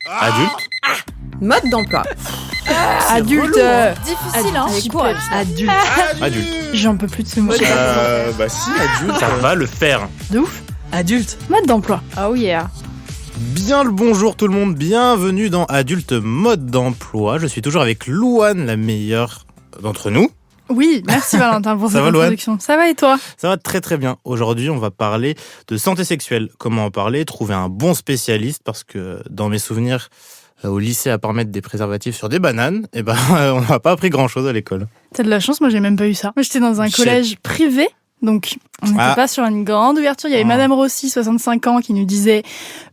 Adulte. Mode d'emploi. Adulte. Difficile, hein. Avec quoi Adulte. Adulte. J'en peux plus de ce mot. Bah si, adulte. Ça va le faire. De ouf. Adulte. Mode d'emploi. Oh yeah. Bien le bonjour tout le monde, bienvenue dans Adulte Mode d'Emploi. Je suis toujours avec Louane, la meilleure d'entre nous. Oui, merci Valentin pour cette introduction. Ça va et toi ? Ça va très très bien. Aujourd'hui, on va parler de santé sexuelle. Comment en parler ? Trouver un bon spécialiste, parce que dans mes souvenirs, au lycée, à part mettre des préservatifs sur des bananes, on n'a pas appris grand-chose à l'école. T'as de la chance, moi j'ai même pas eu ça. Moi j'étais dans un collège privé, donc on n'était pas sur une grande ouverture. Il y avait Madame Rossi, 65 ans, qui nous disait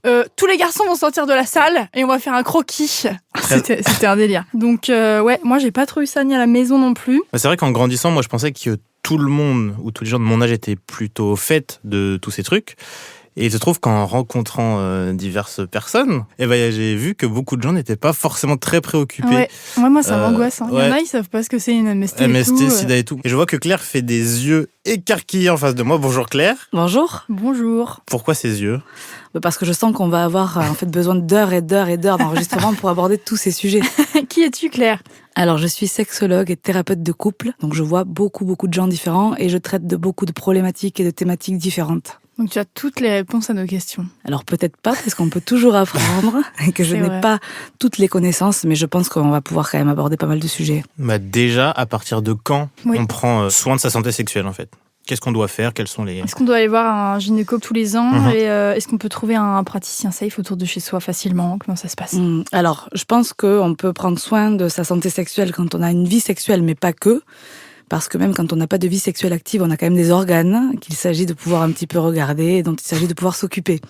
tous les garçons vont sortir de la salle et on va faire un croquis. C'était un délire. Donc ouais, moi j'ai pas trop eu ça ni à la maison non plus. C'est vrai qu'en grandissant, moi je pensais que tout le monde, ou tous les gens de mon âge étaient plutôt au fait de tous ces trucs. Et il se trouve qu'en rencontrant diverses personnes, j'ai vu que beaucoup de gens n'étaient pas forcément très préoccupés. Ouais, moi ça m'angoisse. Il y en a, ils savent pas ce que c'est une MST et tout. Sida et tout. Et je vois que Claire fait des yeux écarquillés en face de moi. Bonjour Claire. Bonjour. Bonjour. Pourquoi ces yeux ? Parce que je sens qu'on va avoir en fait besoin d'heures et d'heures et d'heures d'enregistrement pour aborder tous ces sujets. Qui es-tu Claire ? Alors, je suis sexologue et thérapeute de couple. Donc, je vois beaucoup de gens différents et je traite de beaucoup de problématiques et de thématiques différentes. Donc tu as toutes les réponses à nos questions. Alors peut-être pas, parce qu'on peut toujours apprendre et que je n'ai pas toutes les connaissances, mais je pense qu'on va pouvoir quand même aborder pas mal de sujets. Déjà, à partir de quand on prend soin de sa santé sexuelle en fait ? Qu'est-ce qu'on doit faire ? Quels sont les... Est-ce qu'on doit aller voir un gynéco tous les ans et est-ce qu'on peut trouver un praticien safe autour de chez soi facilement ? Comment ça se passe ? Alors, je pense qu'on peut prendre soin de sa santé sexuelle quand on a une vie sexuelle, mais pas que. Parce que même quand on n'a pas de vie sexuelle active, on a quand même des organes qu'il s'agit de pouvoir un petit peu regarder et dont il s'agit de pouvoir s'occuper.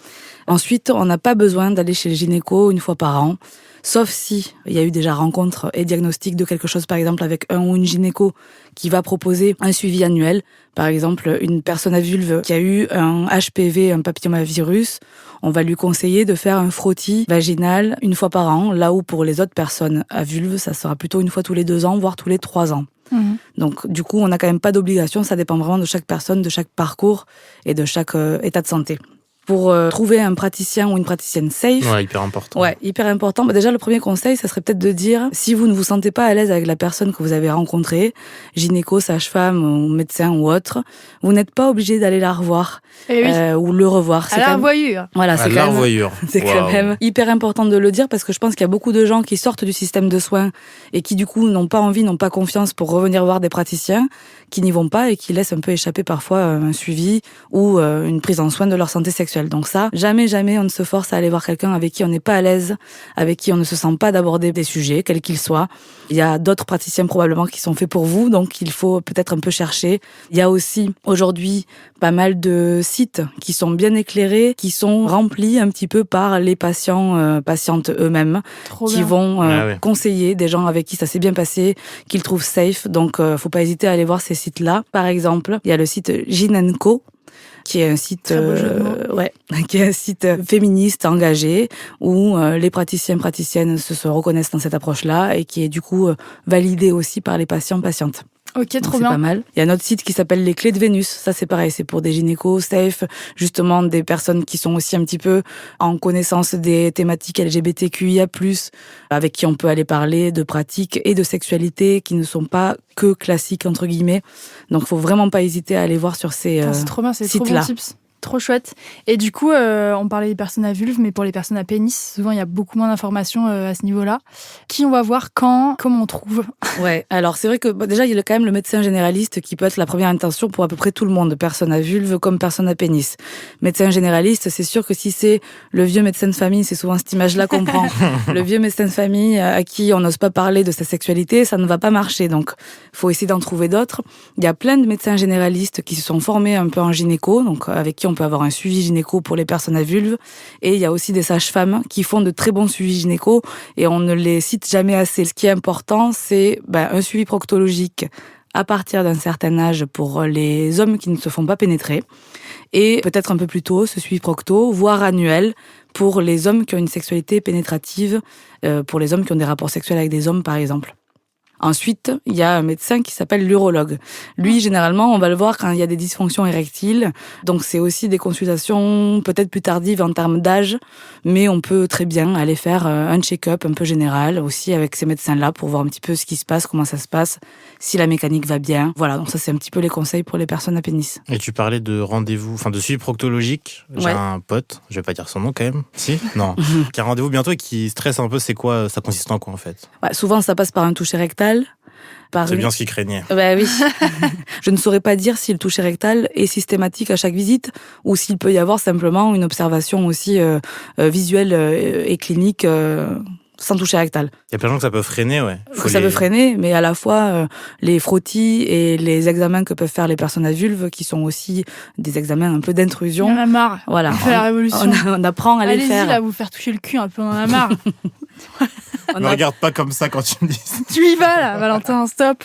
Ensuite, on n'a pas besoin d'aller chez le gynéco une fois par an, sauf si il y a eu déjà rencontre et diagnostic de quelque chose, par exemple avec un ou une gynéco qui va proposer un suivi annuel. Par exemple, une personne à vulve qui a eu un HPV, un papillomavirus, on va lui conseiller de faire un frottis vaginal une fois par an, là où pour les autres personnes à vulve, ça sera plutôt une fois tous les 2 ans, voire tous les 3 ans. Donc, du coup, on n'a quand même pas d'obligation. Ça dépend vraiment de chaque personne, de chaque parcours et de chaque état de santé. Pour trouver un praticien ou une praticienne safe. Ouais, hyper important. Ouais, hyper important. Déjà, le premier conseil, ça serait peut-être de dire, si vous ne vous sentez pas à l'aise avec la personne que vous avez rencontrée, gynéco, sage-femme ou médecin ou autre, vous n'êtes pas obligé d'aller la revoir ou le revoir. À la revoyure. Voilà, c'est quand même hyper important de le dire parce que je pense qu'il y a beaucoup de gens qui sortent du système de soins et qui, du coup, n'ont pas envie, n'ont pas confiance pour revenir voir des praticiens, qui n'y vont pas et qui laissent un peu échapper parfois un suivi ou une prise en soin de leur santé sexuelle. Donc ça, jamais on ne se force à aller voir quelqu'un avec qui on n'est pas à l'aise, avec qui on ne se sent pas d'aborder des sujets, quels qu'ils soient. Il y a d'autres praticiens probablement qui sont faits pour vous, donc il faut peut-être un peu chercher. Il y a aussi aujourd'hui pas mal de sites qui sont bien éclairés, qui sont remplis un petit peu par les patientes eux-mêmes, qui vont conseiller des gens avec qui ça s'est bien passé, qu'ils trouvent safe. Donc faut pas hésiter à aller voir ces sites-là. Par exemple, il y a le site Gyn&Co, qui est un site qui est un site féministe engagé où les praticiennes se reconnaissent dans cette approche-là et qui est du coup validé aussi par les patientes. Ok, donc, trop bien. C'est pas mal. Il y a un autre site qui s'appelle les Clés de Vénus. Ça, c'est pareil. C'est pour des gynécos safe, justement, des personnes qui sont aussi un petit peu en connaissance des thématiques LGBTQIA+, avec qui on peut aller parler de pratiques et de sexualité qui ne sont pas que classiques, entre guillemets. Donc, faut vraiment pas hésiter à aller voir sur ces c'est trop bien, c'est sites-là. Trop bon tips. Trop chouette. Et du coup, on parlait des personnes à vulve, mais pour les personnes à pénis, souvent il y a beaucoup moins d'informations à ce niveau-là. Qui on va voir quand, comment on trouve ? Ouais, alors c'est vrai que déjà il y a quand même le médecin généraliste qui peut être la première intention pour à peu près tout le monde, personne à vulve comme personne à pénis. Médecin généraliste, c'est sûr que si c'est le vieux médecin de famille, c'est souvent cette image-là qu'on prend. Le vieux médecin de famille à qui on n'ose pas parler de sa sexualité, ça ne va pas marcher. Donc, faut essayer d'en trouver d'autres. Il y a plein de médecins généralistes qui se sont formés un peu en gynéco, donc avec qui on peut avoir un suivi gynéco pour les personnes à vulve. Et il y a aussi des sages-femmes qui font de très bons suivis gynéco et on ne les cite jamais assez. Ce qui est important, c'est un suivi proctologique à partir d'un certain âge pour les hommes qui ne se font pas pénétrer et peut-être un peu plus tôt, ce suivi procto, voire annuel pour les hommes qui ont une sexualité pénétrative, pour les hommes qui ont des rapports sexuels avec des hommes par exemple. Ensuite, il y a un médecin qui s'appelle l'urologue. Lui, généralement, on va le voir quand il y a des dysfonctions érectiles. Donc, c'est aussi des consultations peut-être plus tardives en termes d'âge, mais on peut très bien aller faire un check-up un peu général aussi avec ces médecins-là pour voir un petit peu ce qui se passe, comment ça se passe, si la mécanique va bien. Voilà, donc ça, c'est un petit peu les conseils pour les personnes à pénis. Et tu parlais de rendez-vous, de suivi proctologique. J'ai un pote, je vais pas dire son nom quand même. Si ? Non. Qui a rendez-vous bientôt et qui stresse un peu. C'est quoi, ça consiste en quoi en fait ? Souvent, ça passe par un toucher rectal. C'est bien ce qu'il craignait. Oui. Je ne saurais pas dire si le toucher rectal est systématique à chaque visite ou s'il peut y avoir simplement une observation aussi visuelle et clinique sans toucher rectal. Il y a plein de gens que ça peut freiner, ouais. Ça peut freiner, mais à la fois les frottis et les examens que peuvent faire les personnes à vulve, qui sont aussi des examens un peu d'intrusion. On en a marre. Voilà. On fait la révolution. On apprend à les faire. Allez-y, là, vous faire toucher le cul un peu, on en a marre. Ne regarde pas comme ça quand tu me dis ça. Tu y vas là, Valentin, stop.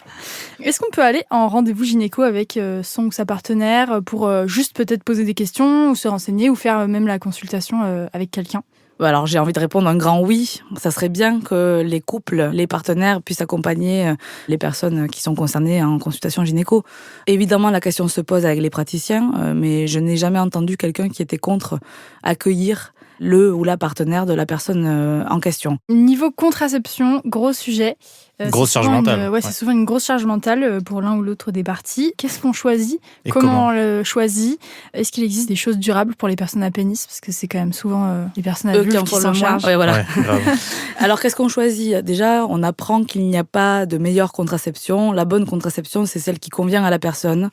Est-ce qu'on peut aller en rendez-vous gynéco avec son ou sa partenaire pour juste peut-être poser des questions ou se renseigner ou faire même la consultation avec quelqu'un ? Alors j'ai envie de répondre un grand oui. Ça serait bien que les couples, les partenaires puissent accompagner les personnes qui sont concernées en consultation gynéco. Évidemment, la question se pose avec les praticiens, mais je n'ai jamais entendu quelqu'un qui était contre accueillir le ou la partenaire de la personne en question. Niveau contraception, gros sujet. Grosse charge mentale. C'est souvent une grosse charge mentale pour l'un ou l'autre des parties. Qu'est-ce qu'on choisit ? Comment on le choisit ? Est-ce qu'il existe des choses durables pour les personnes à pénis ? Parce que c'est quand même souvent les personnes à vulve qui s'en chargent. Ouais, voilà. Ouais, Alors, qu'est-ce qu'on choisit ? Déjà, on apprend qu'il n'y a pas de meilleure contraception. La bonne contraception, c'est celle qui convient à la personne.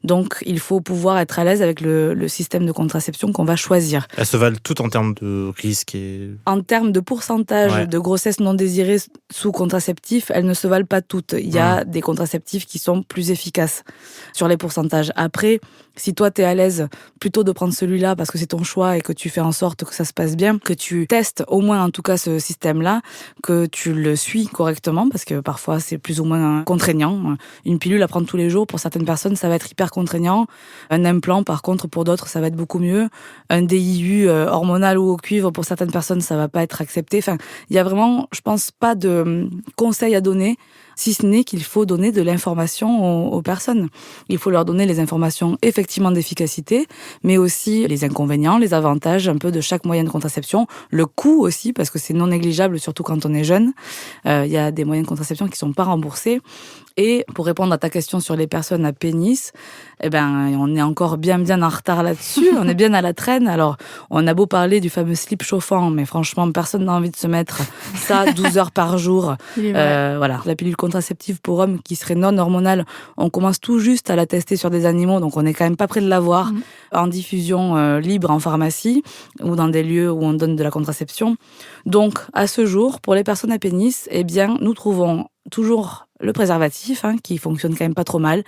Donc, il faut pouvoir être à l'aise avec le système de contraception qu'on va choisir. Elles se valent toutes en termes de risque et... En termes de pourcentage de grossesse non désirée sous contraceptif, elles ne se valent pas toutes. Il y a des contraceptifs qui sont plus efficaces sur les pourcentages. Après, si toi, t'es à l'aise plutôt de prendre celui-là parce que c'est ton choix et que tu fais en sorte que ça se passe bien, que tu testes au moins en tout cas ce système-là, que tu le suis correctement parce que parfois c'est plus ou moins contraignant. Une pilule à prendre tous les jours, pour certaines personnes, ça va être hyper contraignant. Un implant, par contre, pour d'autres, ça va être beaucoup mieux. Un DIU hormonal ou au cuivre, pour certaines personnes, ça va pas être accepté. Enfin, il y a vraiment, je pense, pas de conseils à donner, si ce n'est qu'il faut donner de l'information aux personnes. Il faut leur donner les informations effectivement d'efficacité, mais aussi les inconvénients, les avantages un peu de chaque moyen de contraception, le coût aussi, parce que c'est non négligeable, surtout quand on est jeune. Il y a des moyens de contraception qui sont pas remboursés. Et pour répondre à ta question sur les personnes à pénis, on est encore bien en retard là-dessus. On est bien à la traîne. Alors, on a beau parler du fameux slip chauffant, mais franchement, personne n'a envie de se mettre ça 12 heures par jour. Voilà. La pilule contraceptive pour hommes qui serait non hormonale, on commence tout juste à la tester sur des animaux, donc on est quand même pas près de l'avoir en diffusion libre en pharmacie ou dans des lieux où on donne de la contraception. Donc, à ce jour, pour les personnes à pénis, nous trouvons toujours le préservatif, qui fonctionne quand même pas trop mal,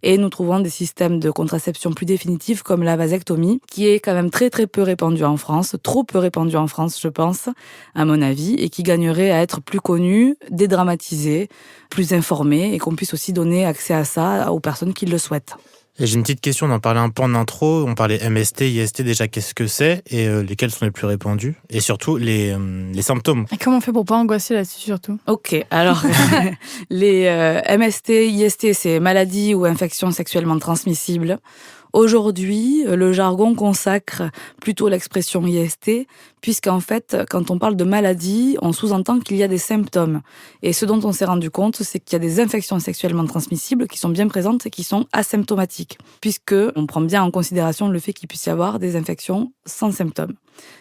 et nous trouvons des systèmes de contraception plus définitifs comme la vasectomie, qui est quand même très très peu répandue en France, trop peu répandue en France, je pense, à mon avis, et qui gagnerait à être plus connue, dédramatisée, plus informée, et qu'on puisse aussi donner accès à ça aux personnes qui le souhaitent. Et j'ai une petite question, on en parlait un peu en intro, on parlait MST, IST, déjà qu'est-ce que c'est et lesquels sont les plus répandus et surtout les symptômes. Et comment on fait pour pas angoisser là-dessus surtout ? Ok, alors les MST, IST, c'est maladies ou infections sexuellement transmissibles. Aujourd'hui, le jargon consacre plutôt l'expression IST, puisqu'en fait, quand on parle de maladie, on sous-entend qu'il y a des symptômes. Et ce dont on s'est rendu compte, c'est qu'il y a des infections sexuellement transmissibles qui sont bien présentes et qui sont asymptomatiques, puisque on prend bien en considération le fait qu'il puisse y avoir des infections sans symptômes.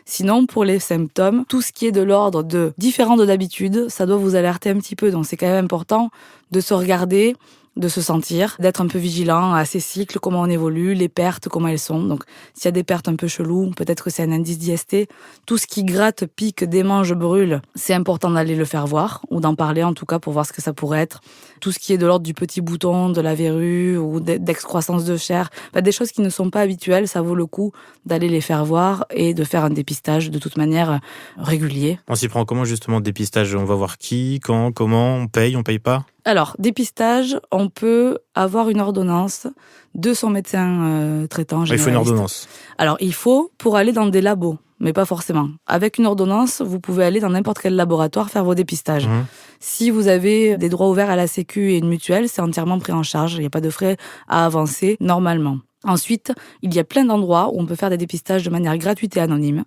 Sinon, pour les symptômes, tout ce qui est de l'ordre de différent de d'habitude, ça doit vous alerter un petit peu. Donc c'est quand même important de se regarder, de se sentir, d'être un peu vigilant à ces cycles, comment on évolue, les pertes, comment elles sont. Donc, s'il y a des pertes un peu cheloues, peut-être que c'est un indice d'IST. Tout ce qui gratte, pique, démange, brûle, c'est important d'aller le faire voir, ou d'en parler en tout cas pour voir ce que ça pourrait être. Tout ce qui est de l'ordre du petit bouton, de la verrue, ou d'excroissance de chair, des choses qui ne sont pas habituelles, ça vaut le coup d'aller les faire voir et de faire un dépistage de toute manière régulier. On s'y prend comment justement, dépistage ? On va voir qui, quand, comment, on paye pas ? Alors, dépistage, on on peut avoir une ordonnance de son médecin traitant généraliste. Il faut une ordonnance. Alors, il faut pour aller dans des labos, mais pas forcément. Avec une ordonnance, vous pouvez aller dans n'importe quel laboratoire faire vos dépistages. Si vous avez des droits ouverts à la Sécu et une mutuelle, c'est entièrement pris en charge. Il n'y a pas de frais à avancer normalement. Ensuite, il y a plein d'endroits où on peut faire des dépistages de manière gratuite et anonyme.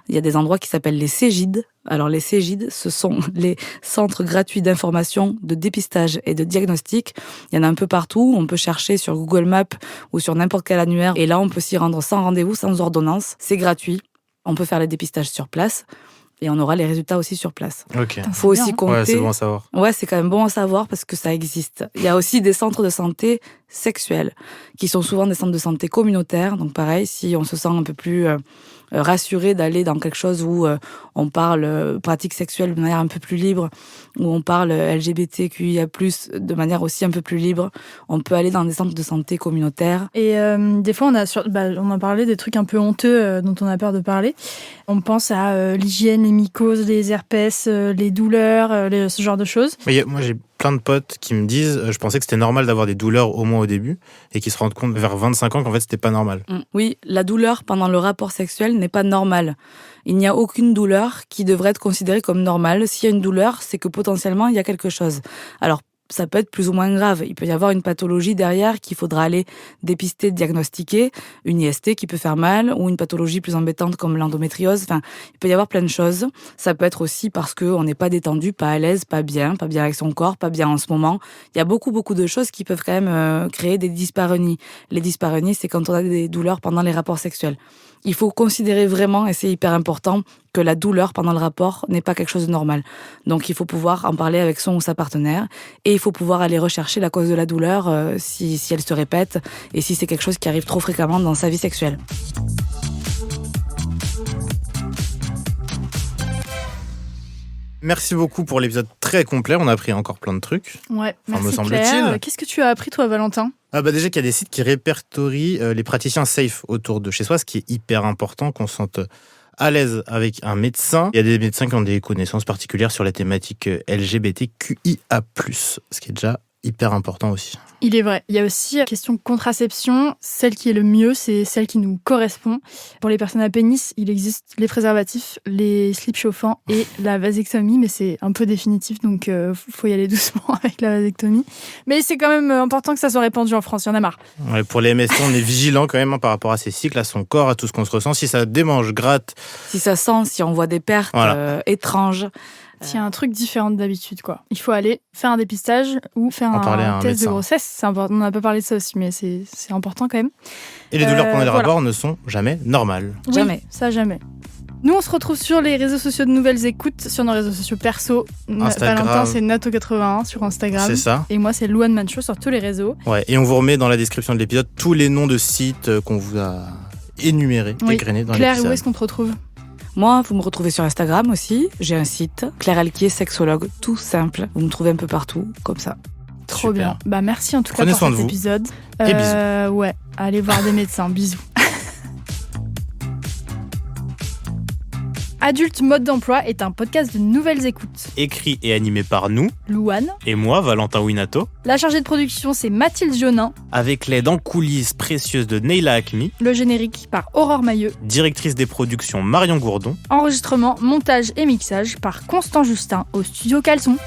Il y a des endroits qui s'appellent les CEGID. Alors les CEGID, ce sont les centres gratuits d'information, de dépistage et de diagnostic. Il y en a un peu partout. On peut chercher sur Google Maps ou sur n'importe quel annuaire. Et là, on peut s'y rendre sans rendez-vous, sans ordonnance. C'est gratuit. On peut faire les dépistages sur place. Et on aura les résultats aussi sur place. Ok. Faut aussi compter. Ouais, c'est bon à savoir. Ouais, c'est quand même bon à savoir parce que ça existe. Il y a aussi des centres de santé sexuels qui sont souvent des centres de santé communautaires. Donc pareil, si on se sent un peu plus rassuré d'aller dans quelque chose où on parle pratique sexuelle de manière un peu plus libre, où on parle LGBTQIA+, de manière aussi un peu plus libre, on peut aller dans des centres de santé communautaires. Et des fois, on en parlait des trucs un peu honteux dont on a peur de parler. On pense à l'hygiène, les mycoses, les herpès, les douleurs, ce genre de choses. Mais moi, j'ai plein de potes qui me disent je pensais que c'était normal d'avoir des douleurs au moins au début et qui se rendent compte vers 25 ans qu'en fait c'était pas normal. Oui, la douleur pendant le rapport sexuel n'est pas normale. Il n'y a aucune douleur qui devrait être considérée comme normale. S'il y a une douleur, c'est que potentiellement il y a quelque chose. Alors ça peut être plus ou moins grave. Il peut y avoir une pathologie derrière qu'il faudra aller dépister, diagnostiquer, une IST qui peut faire mal, ou une pathologie plus embêtante comme l'endométriose. Enfin, il peut y avoir plein de choses. Ça peut être aussi parce qu'on n'est pas détendu, pas à l'aise, pas bien avec son corps, pas bien en ce moment. Il y a beaucoup de choses qui peuvent quand même créer des dyspareunies. Les dyspareunies, c'est quand on a des douleurs pendant les rapports sexuels. Il faut considérer vraiment, et c'est hyper important, que la douleur pendant le rapport n'est pas quelque chose de normal. Donc il faut pouvoir en parler avec son ou sa partenaire et il faut pouvoir aller rechercher la cause de la douleur si elle se répète et si c'est quelque chose qui arrive trop fréquemment dans sa vie sexuelle. Merci beaucoup pour l'épisode très complet. On a appris encore plein de trucs. Ouais, merci me semble-t-il. Claire. Qu'est-ce que tu as appris toi, Valentin ? Déjà qu'il y a des sites qui répertorient les praticiens safe autour de chez soi, ce qui est hyper important, qu'on se sente à l'aise avec un médecin. Il y a des médecins qui ont des connaissances particulières sur la thématique LGBTQIA+, ce qui est déjà hyper important aussi. Il est vrai. Il y a aussi la question contraception. Celle qui est le mieux, c'est celle qui nous correspond. Pour les personnes à pénis, il existe les préservatifs, les slips chauffants et la vasectomie, mais c'est un peu définitif, donc faut y aller doucement avec la vasectomie. Mais c'est quand même important que ça soit répandu en France, il y en a marre. Ouais, pour les MST, on est vigilant quand même par rapport à ces cycles, à son corps, à tout ce qu'on se ressent. Si ça démange, gratte... Si ça sent, si on voit des pertes étranges... S'il y a un truc différent d'habitude, quoi. Il faut aller faire un dépistage ou faire un test de grossesse. C'est important. On n'a pas parlé de ça aussi, mais c'est important quand même. Et les douleurs pendant les rapports ne sont jamais normales. Oui, jamais. Ça, jamais. Nous, on se retrouve sur les réseaux sociaux de Nouvelles Écoutes, sur nos réseaux sociaux perso. Instagram. Valentin, c'est Nato81 sur Instagram. C'est ça. Et moi, c'est Louane Mancho sur tous les réseaux. Ouais, et on vous remet dans la description de l'épisode tous les noms de sites qu'on vous a énumérés, égrenés dans l'épisode. Claire, où est-ce qu'on te retrouve ? Moi, vous me retrouvez sur Instagram aussi. J'ai un site, Claire Alquier, sexologue, tout simple. Vous me trouvez un peu partout, comme ça. Trop bien. Bah merci en tout cas pour cet épisode. Et bisous. Ouais, allez voir des médecins. Bisous. Adulte Mode d'Emploi est un podcast de Nouvelles Écoutes. Écrit et animé par nous, Louane. Et moi, Valentin Winato. La chargée de production, c'est Mathilde Jonin. Avec l'aide en coulisses précieuse de Neila Hakmi. Le générique par Aurore Mailleux. Directrice des productions Marion Gourdon. Enregistrement, montage et mixage par Constant Justin au studio Caleçon.